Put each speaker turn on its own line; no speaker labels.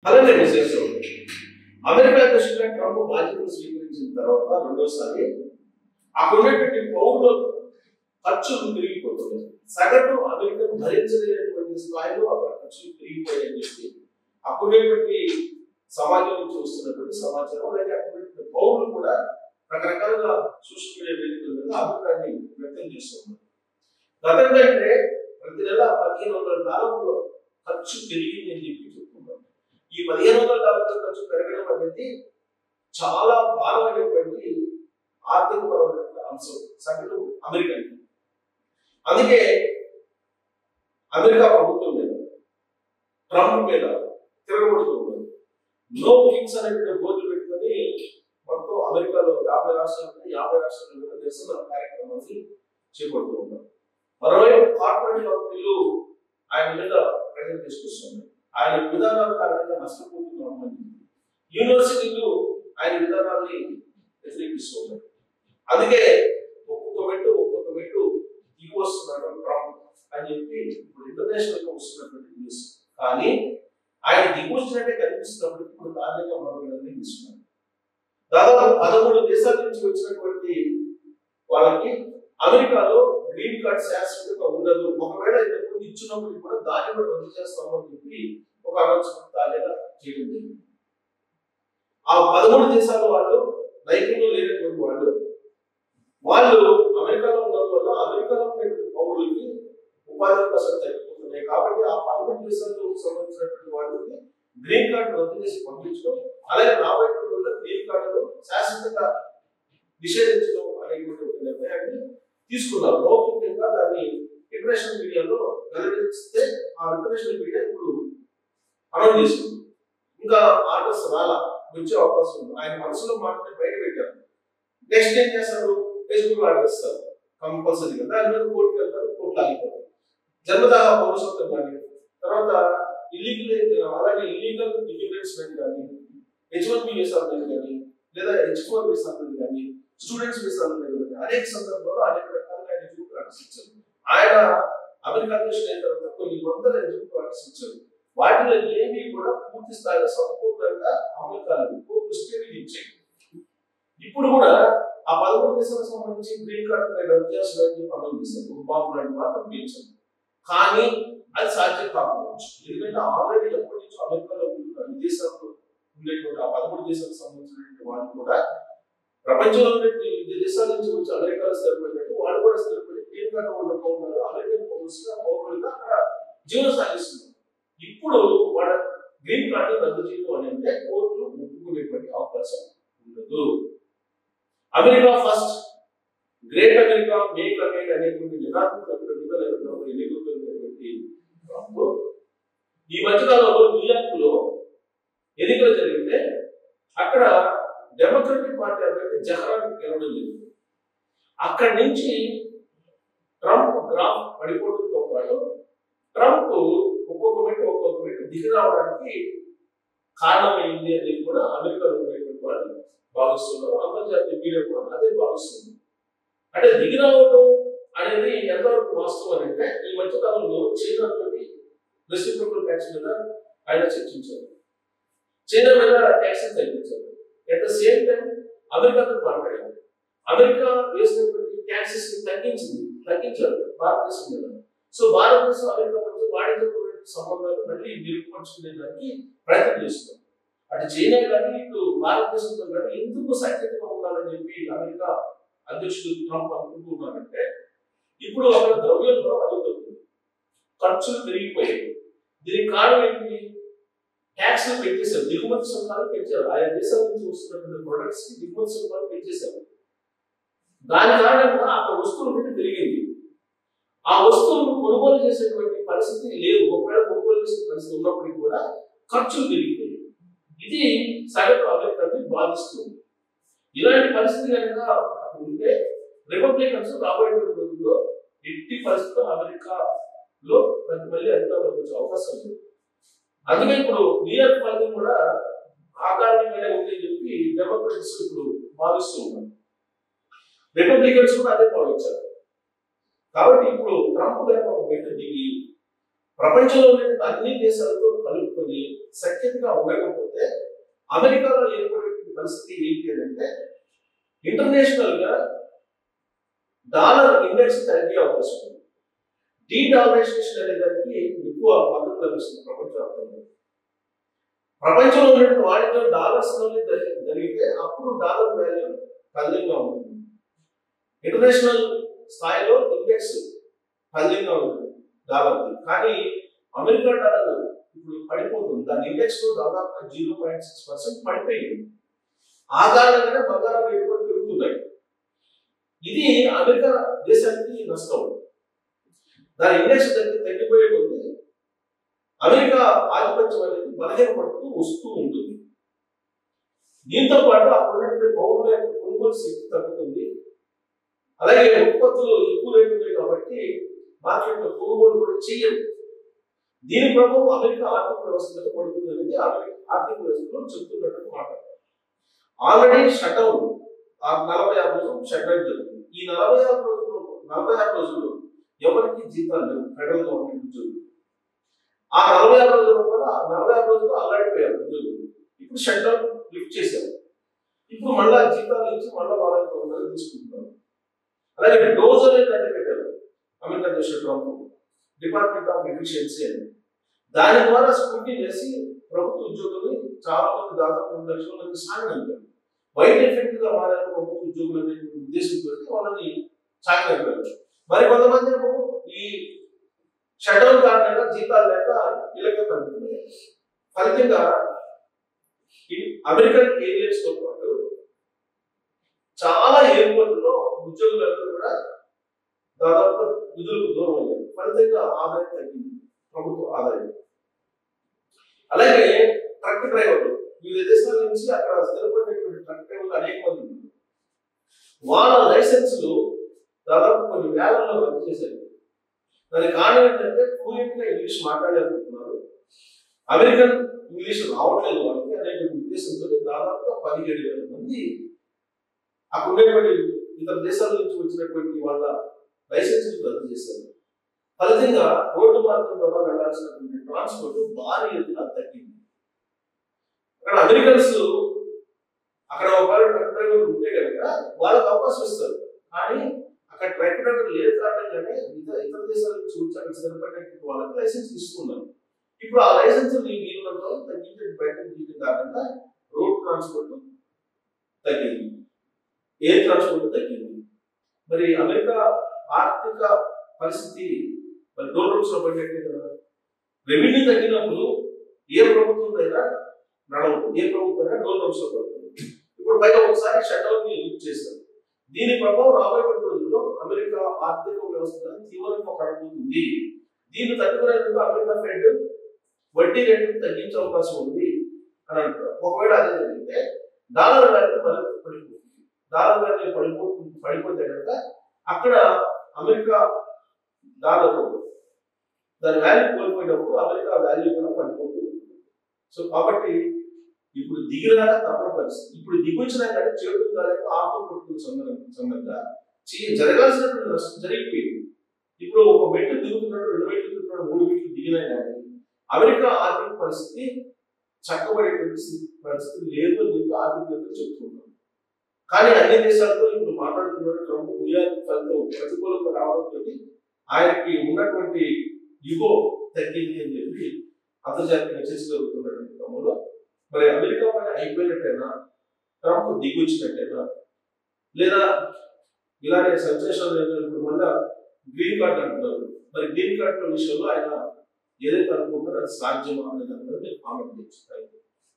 అలానే చేస్తాం. అమెరికా అధ్యక్షుడిగా ట్రంప్ బాధ్యతలు స్వీకరించిన తర్వాత రెండోసారి అక్కడ ఉన్నటువంటి పౌరుల ఖర్చులు పెరిగిపోతుంది. సగటు అమెరికన్ భరించలేనటువంటి స్థాయిలో అక్కడ ఖర్చులు పెరిగిపోయాయని చెప్పి అప్పుడేటువంటి సమాజం నుంచి వస్తున్నటువంటి సమాచారం, అలాగే అక్కడ పౌరులు కూడా రకరకాలుగా సోషల్ మీడియా వేదికల మీద అభిప్రాయాన్ని వ్యక్తం చేస్తున్నారు. గతంగా అంటే ప్రతి నెల $1500 ఖర్చు పెరిగింది అని చెప్పి చెప్తున్నారు. ఈ $1500 ఖర్చు పెరగడం అనేది చాలా భారమైనటువంటి ఆర్థికపరమైన అంశం సగటు అమెరికన్. అందుకే అమెరికా ప్రభుత్వం మీద ట్రంప్ మీద తిరగబడుతున్నారు. నో కింగ్స్ అనేటువంటి బోర్డు పెట్టుకొని మొత్తం అమెరికాలో 50 రాష్ట్రాల్లో నిరసన కార్యక్రమాన్ని చేపడుతూ ఉన్నారు. మరోవైపు కార్పొరేట్ కంపెనీలు ఆయన మీద ప్రెజర్ తీసుకొస్తున్నాయి. ఆయన విధానాల కారణంగా నష్టపోతున్నామని యూనివర్సిటీలు ఆయన విధానాన్ని వ్యతిరేకిస్తున్నాయి. అందుకే ఒక్కొక్క మెట్టు దిగి వస్తున్నాడు ట్రంప్ అని చెప్పి ఇప్పుడు ఇంటర్నేషనల్ గా వస్తున్నటువంటి న్యూస్. కానీ ఆయన దిగి వచ్చినట్టే కనిపిస్తున్నప్పటికీ ఇప్పుడు తాజాగా మరొకరిని తీసుకున్నారు. దాదాపు 13 దేశాల నుంచి వచ్చినటువంటి వాళ్ళకి అమెరికాలో గ్రీన్ కార్డ్ శాశ్వతంగా ఉండదు. ఒకవేళ ఇంతకుముందు ఇచ్చినప్పుడు కూడా దాన్ని కూడా రద్దు చేస్తాము అని చెప్పి ఒక అనౌన్స్మెంట్ తాజాగా చేయడం జరిగింది. ఆ 13 దేశాల వాళ్ళు నైపుణ్యం లేనటువంటి వాళ్ళు అమెరికాలో ఉండడం వల్ల అమెరికాలో ఉన్నటువంటి పౌరులకి ఉపాధి అవకాశాలు తగ్గిపోతున్నాయి. కాబట్టి ఆ 13 దేశాలకు సంబంధించినటువంటి వాళ్ళకి గ్రీన్ కార్డు రద్దు చేసి పంపించడం, అలాగే రాబోయేటువంటి గ్రీన్ కార్డును శాశ్వతంగా నిషేధించడం అనేటువంటి నిర్ణయాన్ని తీసుకున్నారు. లౌకికంగా దాన్ని ఇంటర్నేషనల్ మీడియాలో వెల్లడిస్తే ఆ ఇంటర్నేషనల్ మీడియా ఇప్పుడు అనౌన్స్ చేసింది. ఇంకా ఆర్డర్స్ వచ్చే అవకాశం ఉంది. ఆయన మనసులో మాటని బయట పెట్టారు. నెక్స్ట్ ఏం చేస్తారు? ఫేస్బుక్ ఆర్డర్ ఇస్తారు కంపల్సరీగా. దాని మీద కోర్టుకు వెళ్తారు, కోర్టులు ఆగిపోతారు. జన్మదాహ పౌరసత్వం కానీ, తర్వాత అలాగే ఇల్లీగల్ ఇమిగ్రెంట్స్ మీద కానీ, H1B వీసాల మీద కానీ, లేదా H4 వీసాల మీద కానీ, స్టూడెంట్స్ వీసాల మీద కానీ అనేక సందర్భాల్లో అనేక రకాలుగా ఆయన ఎగ్జిక్యూటివ్ ఆర్డర్స్ ఇచ్చారు. ఆయన అమెరికా అధ్యక్షుడు అయిన తర్వాత కొన్ని వందల ఎగ్జిక్యూటివ్ ఆర్డర్స్ ఇచ్చారు. వాటిలో ఏమీ కూడా పూర్తి స్థాయిలో సంపూర్ణంగా అమలు కాలేదు. కోర్టు స్టే ఇచ్చాయి. ఇప్పుడు కూడా ఆ 13 దేశాలకు సంబంధించి గ్రీన్ కార్డు రద్దు చేస్తున్నారని అమలు చేశారు. బాబు లాంటి మాత్రం పీల్చారు. కానీ అది సాధ్యం కాకపోవచ్చు. ఎందుకంటే ఆల్రెడీ ఎప్పటి నుంచో అమెరికాలో విదేశాల్లో ఉండేటువంటి ఆ 13 దేశాలకు సంబంధించినటువంటి వాళ్ళు కూడా ప్రపంచంలో ఉన్నటువంటి దేశాల నుంచి వచ్చి అమెరికాలో స్థిరపడినట్టు వాళ్ళు కూడా స్థిరపడి గ్రీన్ కార్డు ఉన్నారు. అమెరికన్ పౌరులుగా అక్కడ జీవనం సాగిస్తున్నారు. ఇప్పుడు వాళ్ళ గ్రీన్ కార్డు రద్దు చేయడం అనేది కోర్టులు ఒప్పుకునేటువంటి అవకాశం ఉండదు. America first, great America, make America అనేటువంటి ఎన్నికటువంటి ఈ మధ్యకాలంలో న్యూయార్క్ లో ఎన్నికలు జరిగితే అక్కడ డెమోక్రటిక్ పార్టీ అభ్యర్థి జహరాన్ గెలవడం జరిగింది. అక్కడి నుంచి ట్రంప్ గ్రాఫ్ పడిపోవడంతో పాటు ట్రంప్ ఒక్కొక్క మెట్టు దిగి రావడానికి కారణమైంది అనేది కూడా అమెరికాలో ఉండేటువంటి వాళ్ళు భావిస్తున్నారు. అంతర్జాతీయ మీడియా కూడా అదే భావిస్తుంది. అంటే దిగి రావడం అనేది ఎంతవరకు వాస్తవం అంటే ఈ మధ్య కాలంలో చైనా తోటి రెసిప్రోకల్ ట్యాక్స్ మీద ఆయన చర్చించారు. చైనా మీద ట్యాక్స్ తగ్గించారు. అట్ ద సేమ్ టైం అమెరికాతో మాట్లాడారు. అమెరికా వేసినటువంటి ట్యాక్సెస్ తగ్గించారు భారతదేశం మీద. సో భారతదేశం అమెరికా మధ్య వాణిజ్య సంబంధాలు మళ్ళీ మెరుగుపరుచుకునేదానికి ప్రయత్నం చేస్తున్నారు. అటు చైనా కానీ ఇటు భారతదేశంతో కానీ ఎందుకు సఖ్యతగా ఉండాలని చెప్పి అమెరికా అధ్యక్షుడు ట్రంప్ అనుకుంటున్నారంటే ఇప్పుడు అక్కడ ద్రవ్యంలో అడుగుతుంది, ఖర్చులు పెరిగిపోయాయి. దీనికి కారణం ఏంటి? ట్యాక్స్లు పెంచేశారు, దిగుమతి సుంకాలు పెంచారు. ఆయా దేశాల నుంచి వస్తున్నటువంటి ప్రొడక్ట్స్ కి దిగుమతి సుంకాలు పెంచేశారు. దాని కారణంగా అక్కడ వస్తువుల రేటు పెరిగింది. ఆ వస్తువులను కొనుగోలు చేసేటువంటి పరిస్థితి లేదు. ఒకవేళ కొనుగోలు చేసే పరిస్థితి ఉన్నప్పటికీ కూడా ఖర్చులు పెరిగిపోయాయి. ఇది సగటు అమెరికాని బాధిస్తుంది. ఇలాంటి పరిస్థితి కనుక ఉంటే రిపబ్లికన్స్ రాబోయే రోజుల్లో ఎట్టి పరిస్థితుల్లో అమెరికాలో మళ్ళీ అధికారంలోకి వచ్చే అవకాశం ఉంది. అందుకే ఇప్పుడు న్యూయార్క్ ఫలితం కూడా ఆ కారణంగానే ఉందని చెప్పి డెమోక్రట్స్ ఇప్పుడు భావిస్తూ ఉన్నారు. రిపబ్లికన్స్ కూడా అదే భావించారు. కాబట్టి ఇప్పుడు ట్రంప్ గారు ఒక మెట్టు దిగి ప్రపంచంలోని అన్ని దేశాలతో కలుపుకొని సఖ్యతగా ఉండకపోతే అమెరికాలో ఏర్పడే పరిస్థితి ఏంటి అంటే ఇంటర్నేషనల్ గా డాలర్ ఇండెక్స్ తగ్గే అవకాశం ఉంది. డీడాలరైజేషన్ అనే దానికి ఎక్కువ మద్దతు లభిస్తుంది ప్రపంచవ్యాప్తంగా. ప్రపంచంలో ఉన్నటువంటి వాణిజ్యం డాలర్స్ లోనే జరిగితే అప్పుడు డాలర్ వాల్యూ పదిలంగా ఉంటుంది. ఇంటర్నేషనల్ స్థాయిలో ఇండెక్స్ పదిలంగా ఉంటుంది డాలర్ది. కానీ అమెరికా డాలర్ ఇప్పుడు పడిపోతుంది. దాని ఇండెక్స్ లో దాదాపుగా 0.6% పడిపోయింది. ఆ కారణంగానే బంగారం రేట్లు కూడా పెరుగుతున్నాయి. ఇది అమెరికా దేశానికి నష్టం. దాని ఇండెక్స్ తగ్గిపోయే కొద్దీ అమెరికా ఆధిపత్యం అనేది బలహీనపడుతూ వస్తూ ఉంటుంది. దీంతో పాటు అక్కడ ఉన్నటువంటి పౌరుల యొక్క కొనుగోలు శక్తి తగ్గుతుంది. అలాగే ఉత్పత్తులు ఎక్కువ రేటు ఉన్నాయి కాబట్టి మార్కెట్లో కొనుగోలు కూడా చేయరు. దీని ప్రభావం అమెరికా ఆర్థిక వ్యవస్థ మీద పడుతుంది అనేది ఆర్థిక వ్యవస్థలో చెప్తున్నట్టు మాట. ఆల్రెడీ షట్డౌన్ 46 రోజులు షట్డౌన్ జరుగుతుంది. ఈ 46 రోజులు ఎవరికి జీతాలు లేవు ఫెడరల్ గవర్నమెంట్ ఉద్యోగులు. ఆ 46 రోజుల కూడా 46 రోజులు అల్లాడిపోయారు ఉద్యోగులు. ఇప్పుడు షట్డౌన్ లిఫ్ట్ చేశారు. ఇప్పుడు మళ్ళా జీతాలు ఇచ్చి మళ్ళా వాళ్ళకి కొందరు తీసుకుంటున్నారు. అలాగే డోజ్ అనేది దాన్ని పెట్టారు అమెరికా అధ్యక్షుడు ట్రంప్, డిపార్ట్మెంట్ ఆఫ్ ఎఫిషియన్సీ అని. దాని ద్వారా స్కూటీ వేసి ప్రభుత్వ ఉద్యోగులు చాలా మంది దాదాపు 2 లక్షల మంది సాగనంపారు. వైట్ ఎఫెక్ట్ గా మారే ప్రభుత్వ ఉద్యోగులు అనే ఉద్దేశంతో వాళ్ళని సాగనంపారు. మరి కొంతమంది ఈ షట్డౌన్ కారణంగా జీతాలు లేక ఇళ్ళకే పడుతున్నాయి. ఫలితంగా అమెరికన్ ఎయిర్లైన్స్ తో పాటు చాలా ఎయిర్పోర్టులో ఉద్యోగులందరూ కూడా దాదాపు విధులకు దూరం అయ్యారు. ఫలితంగా ఆదాయం తగ్గింది, ప్రభుత్వ ఆదాయం. అలాగే ట్రక్ డ్రైవర్లు వివిధ దేశాల నుంచి అక్కడ స్థిరపడినటువంటి ట్రక్ డ్రైవర్లు అనేక మంది ఉన్నారు. వాళ్ళ లైసెన్సులు దాదాపు కొన్ని వేలలో రద్దు చేశారు. దానికి కారణం ఏంటంటే ఫ్లూయెంట్ గా ఇంగ్లీష్ మాట్లాడలేకపోతున్నారు, అమెరికన్ ఇంగ్లీష్ రావట్లేదు వాళ్ళకి అనే ఉద్దేశంతో దాదాపుగా 17,000 మంది అక్కడ ఉండేటువంటి ఇతర దేశాల నుంచి వచ్చినటువంటి వాళ్ళ లైసెన్సులు రద్దు చేశారు. ఫలితంగా రోడ్డు మార్గం ద్వారా వెళ్లాల్సినటువంటి ట్రాన్స్పోర్ట్ భారీ ఎత్తున తగ్గింది. అక్కడ అమెరికన్స్ అక్కడ ఒకవేళ ట్రక్ డ్రైవర్ ఉంటే కనుక వాళ్ళకి అవకాశం ఇస్తారు. కానీ అక్కడ ట్రక్ డ్రైవర్ లేదు కారణంగానే ఇతర దేశాల నుంచి వచ్చి అక్కడ స్థిరపడినటువంటి వాళ్ళకి లైసెన్స్ తీసుకున్నారు. ఇప్పుడు ఆ లైసెన్స్ వీళ్ళతో తగ్గించే ప్రయత్నం చేయడం కారణంగా రోడ్ ట్రాన్స్పోర్ట్ తగ్గింది, ఎయిర్ ట్రాన్స్పోర్ట్ తగ్గింది. మరి అమెరికా ఆర్థిక పరిస్థితి మరి డోర్ రూమ్స్ లో పడినట్టే కదా. రెవెన్యూ తగ్గినప్పుడు ఏ ప్రభుత్వం అయినా నడవదు, ఏ ప్రభుత్వం అయినా డోర్ రూమ్స్ లో పడుతుంది. ఇప్పుడు పైగా ఒకసారి షట్డౌన్ ని లిఫ్ట్ చేస్తారు. దీని ప్రభావం రాబోయే రోజుల్లో అమెరికా ఆర్థిక వ్యవస్థ తీవ్రంగా పడబోతుంది. దీన్ని తట్టుకునేందుకు అమెరికా ఫెడ్ వడ్డీ రేటును తగ్గించే అవకాశం ఉంది అని అంటారు. ఒకవేళ అదే జరిగితే డాలర్ వాల్యూ మరింత పడిపోతుంది. డాలర్ వాల్యూ పడిపోతే కనుక అక్కడ అమెరికా డాలర్ దాని వాల్యూ కోల్పోయినప్పుడు అమెరికా వాల్యూ కూడా పడిపోతుంది. సో కాబట్టి ఇప్పుడు దిగిరాక తప్పని పరిస్థితి. ఇప్పుడు దిగొచ్చినా కానీ చేతులు కాలేక ఆకులు కొట్టుకునే సందర్భంగా జరగాల్సినటువంటి నష్టం జరిగిపోయింది. ఇప్పుడు ఒక మెట్టు దిగుతున్నాడు, 2 మెట్లు దిగుతున్నాడు, 3 మెట్లు దిగినా కానీ అమెరికా ఆర్థిక పరిస్థితి చక్కబడేటువంటి పరిస్థితి లేదు అని చెప్పి ఆర్థికవేత్తలు చెప్తున్నారు. కానీ అన్ని దేశాలతో ఇప్పుడు మాట్లాడుతున్నారు ట్రంప్ న్యూయార్క్ ఫలితం ప్రతికూలంగా రావడంతో ఆయనకి ఉన్నటువంటి యుగో తగ్గింది అని చెప్పి అంతర్జాతీయ చర్చ జరుగుతున్నటువంటి క్రమంలో మరి అమెరికా పైన అయిపోయినట్టేనా, ట్రంప్ దిగొచ్చినట్టేనా, లేదా ఇలాంటి సెన్సేషన్ మళ్ళా గ్రీన్ కార్డ్ అంటున్నారు. మరి గ్రీన్ కార్డ్ విషయంలో ఆయన ఏదైతే అనుకుంటారో అది సాధ్యమా అనే దాని మీద మీరు కామెంట్ చేస్తారు.